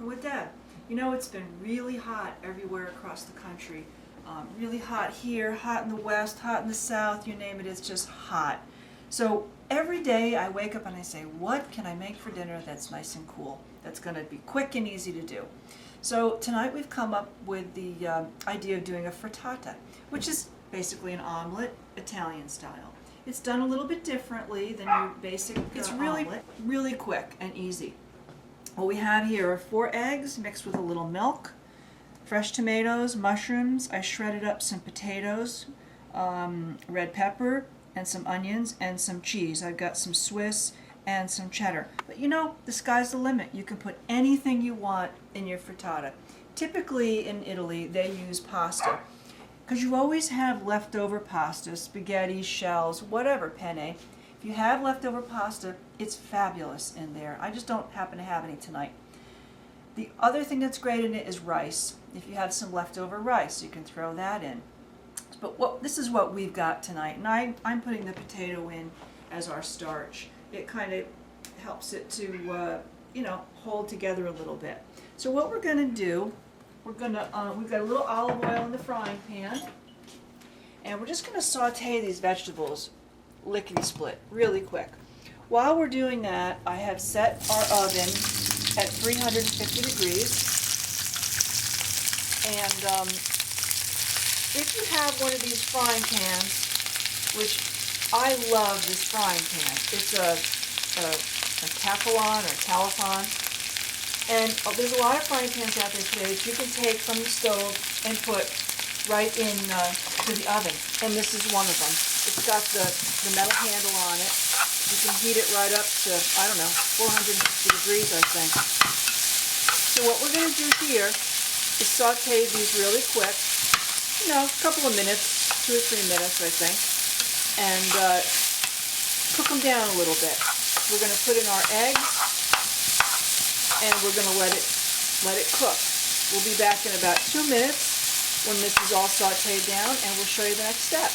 Cooking with Deb. You know, it's been really hot everywhere across the country. Really hot here, hot in the west, hot in the south, you name it, it's just hot. So every day I wake up and I say, what can I make for dinner that's nice and cool, that's going to be quick and easy to do? So tonight we've come up with the idea of doing a frittata, which is basically an omelet, Italian style. It's done a little bit differently than your basic It's really quick and easy. What we have here are 4 eggs mixed with a little milk, fresh tomatoes, mushrooms. I shredded up some potatoes, red pepper, and some onions, and some cheese. I've got some Swiss and some cheddar. But you know, the sky's the limit. You can put anything you want in your frittata. Typically in Italy, they use pasta, because you always have leftover pasta, spaghetti, shells, whatever, penne. If you have leftover pasta, it's fabulous in there. I just don't happen to have any tonight. The other thing that's great in it is rice. If you have some leftover rice, you can throw that in. But this is what we've got tonight, and I'm putting the potato in as our starch. It kind of helps it to, hold together a little bit. So what we're going to do, we've got a little olive oil in the frying pan, and we're just going to saute these vegetables lickety-split, really quick. While we're doing that, I have set our oven at 350 degrees, and if you have one of these frying pans, which I love this frying pan, it's a Teflon or Califon, and there's a lot of frying pans out there today that you can take from the stove and put right in to the oven, and this is one of them. It's got the metal handle on it. You can heat it right up to, 450 degrees, I think. So what we're going to do here is saute these really quick, a couple of minutes, 2 or 3 minutes, I think, and cook them down a little bit. We're going to put in our eggs, and we're going to let it cook. We'll be back in about 2 minutes when this is all sauteed down, and we'll show you the next step.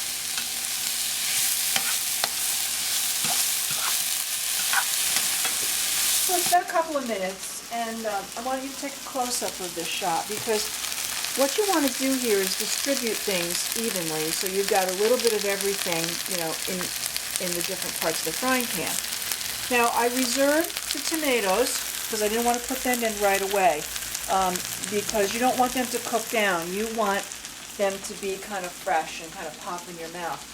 So it's been a couple of minutes, and I want you to take a close-up of this shot, because what you want to do here is distribute things evenly, so you've got a little bit of everything, in the different parts of the frying pan. Now, I reserved the tomatoes, because I didn't want to put them in right away, because you don't want them to cook down. You want them to be kind of fresh and kind of pop in your mouth.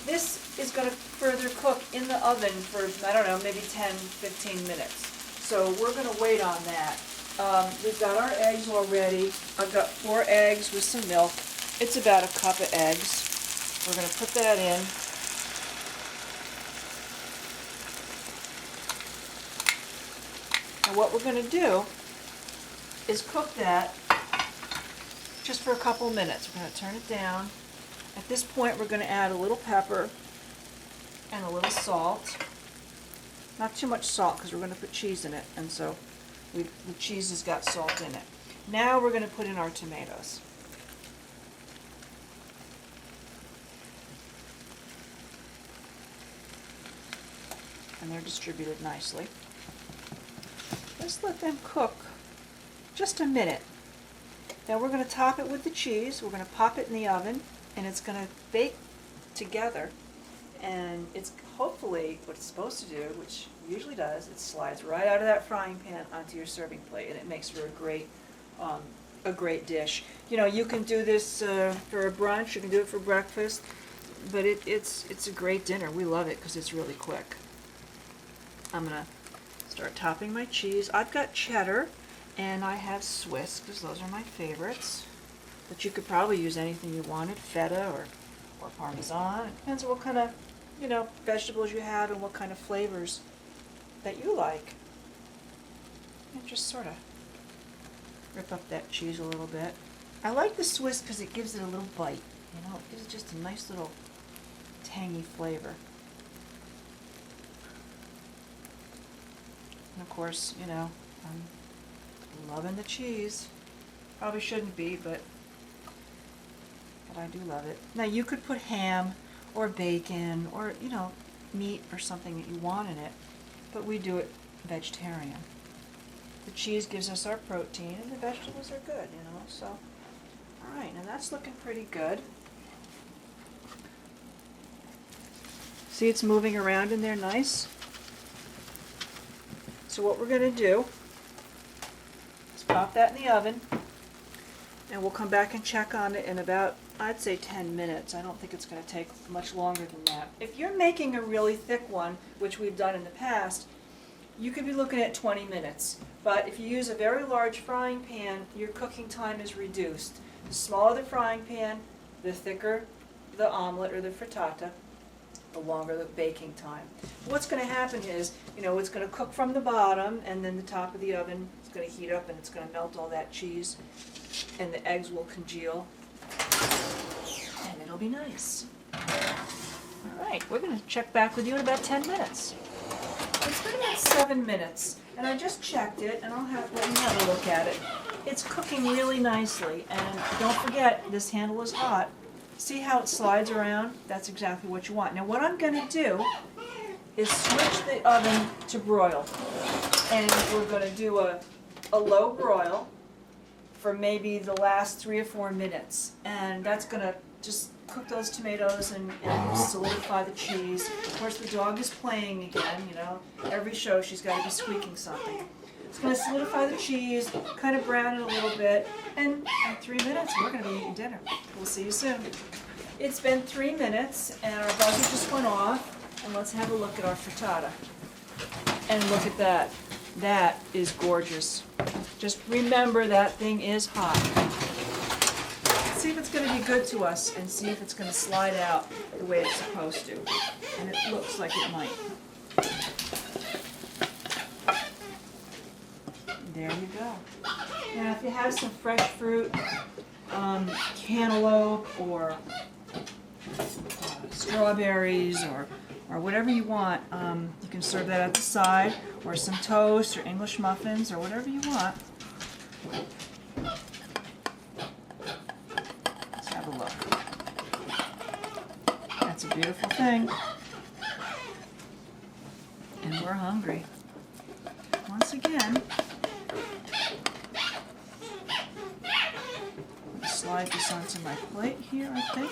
This is going to further cook in the oven for, maybe 10-15 minutes. So we're going to wait on that. We've got our eggs already. I've got 4 eggs with some milk. It's about a cup of eggs. We're going to put that in. And what we're going to do is cook that just for a couple of minutes. We're going to turn it down. At this point, we're going to add a little pepper and a little salt. Not too much salt, because we're going to put cheese in it, and so the cheese has got salt in it. Now we're going to put in our tomatoes. And they're distributed nicely. Just let them cook just a minute. Now we're going to top it with the cheese. We're going to pop it in the oven, and it's going to bake together. And it's hopefully what it's supposed to do, which it usually does, it slides right out of that frying pan onto your serving plate, and it makes for a great dish. You can do this for a brunch, you can do it for breakfast, but it's a great dinner. We love it because it's really quick. I'm going to start topping my cheese. I've got cheddar, and I have Swiss, because those are my favorites. But you could probably use anything you wanted, feta or Parmesan. It depends on what kind of, vegetables you have and what kind of flavors that you like. And just sort of rip up that cheese a little bit. I like the Swiss because it gives it a little bite. It gives it just a nice little tangy flavor. And of course, I'm loving the cheese. Probably shouldn't be, but I do love it. Now you could put ham or bacon or, meat or something that you want in it, but we do it vegetarian. The cheese gives us our protein, and the vegetables are good, you know, so. All right, and that's looking pretty good. See, it's moving around in there nice. So what we're gonna do is pop that in the oven, and we'll come back and check on it in about, I'd say 10 minutes. I don't think it's gonna take much longer than that. If you're making a really thick one, which we've done in the past, you could be looking at 20 minutes. But if you use a very large frying pan, your cooking time is reduced. The smaller the frying pan, the thicker the omelet or the frittata, the longer the baking time. What's going to happen is, you know, it's going to cook from the bottom, and then the top of the oven is going to heat up, and it's going to melt all that cheese, and the eggs will congeal, and it'll be nice. All right, we're going to check back with you in about 10 minutes. It's been about 7 minutes, and I just checked it, and I'll let you have a look at it. It's cooking really nicely, and don't forget, this handle is hot. See how it slides around? That's exactly what you want. Now what I'm going to do is switch the oven to broil, and we're going to do a low broil for maybe the last 3 or 4 minutes, and that's going to just cook those tomatoes and solidify the cheese. Of course, the dog is playing again, you know. Every show she's got to be squeaking something. It's going to solidify the cheese, kind of brown it a little bit, and in 3 minutes we're going to be eating dinner. We'll see you soon. It's been 3 minutes, and our buzzer just went off, and let's have a look at our frittata. And look at that. That is gorgeous. Just remember that thing is hot. See if it's going to be good to us, and see if it's going to slide out the way it's supposed to. And it looks like it might. There you go. Now if you have some fresh fruit, cantaloupe or strawberries or whatever you want, you can serve that at the side, or some toast or English muffins or whatever you want. Let's have a look. That's a beautiful thing. And we're hungry. Once again, slide this onto my plate here, I think.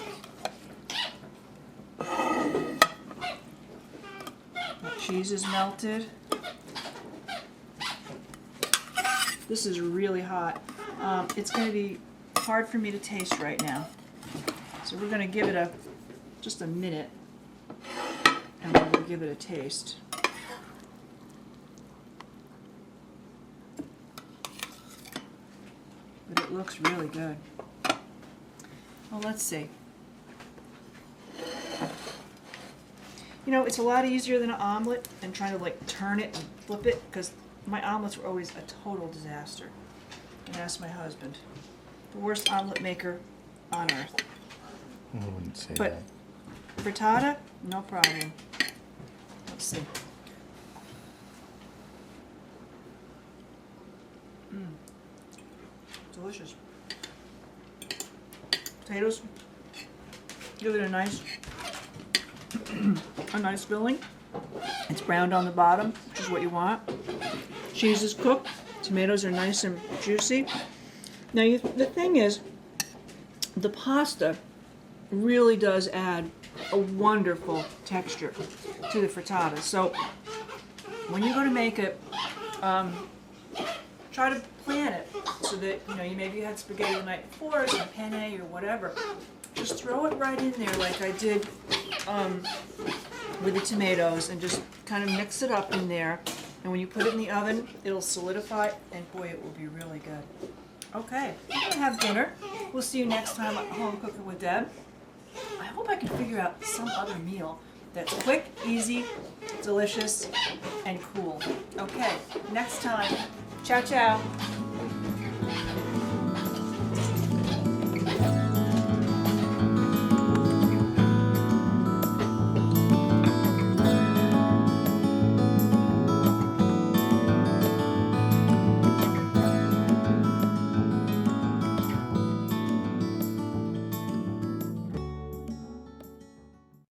The cheese is melted. This is really hot. It's going to be hard for me to taste right now. So we're going to give it just a minute, and we're going to give it a taste. But it looks really good. Well, let's see. You know, it's a lot easier than an omelet and trying to like turn it and flip it, because my omelets were always a total disaster. And ask my husband. The worst omelet maker on earth. I wouldn't say But that. frittata, no problem. Let's see. Delicious. Potatoes, give it a nice filling. It's browned on the bottom, which is what you want. Cheese is cooked. Tomatoes are nice and juicy. Now the thing is, the pasta really does add a wonderful texture to the frittata. So when you go to make it, try to plan it so that, you know, you maybe had spaghetti the night before, some penne or whatever. Just throw it right in there like I did with the tomatoes, and just kind of mix it up in there. And when you put it in the oven, it'll solidify, and boy, it will be really good. Okay, we're gonna have dinner. We'll see you next time at Home Cooking with Deb. I hope I can figure out some other meal that's quick, easy, delicious, and cool. Okay, next time. Ciao, ciao.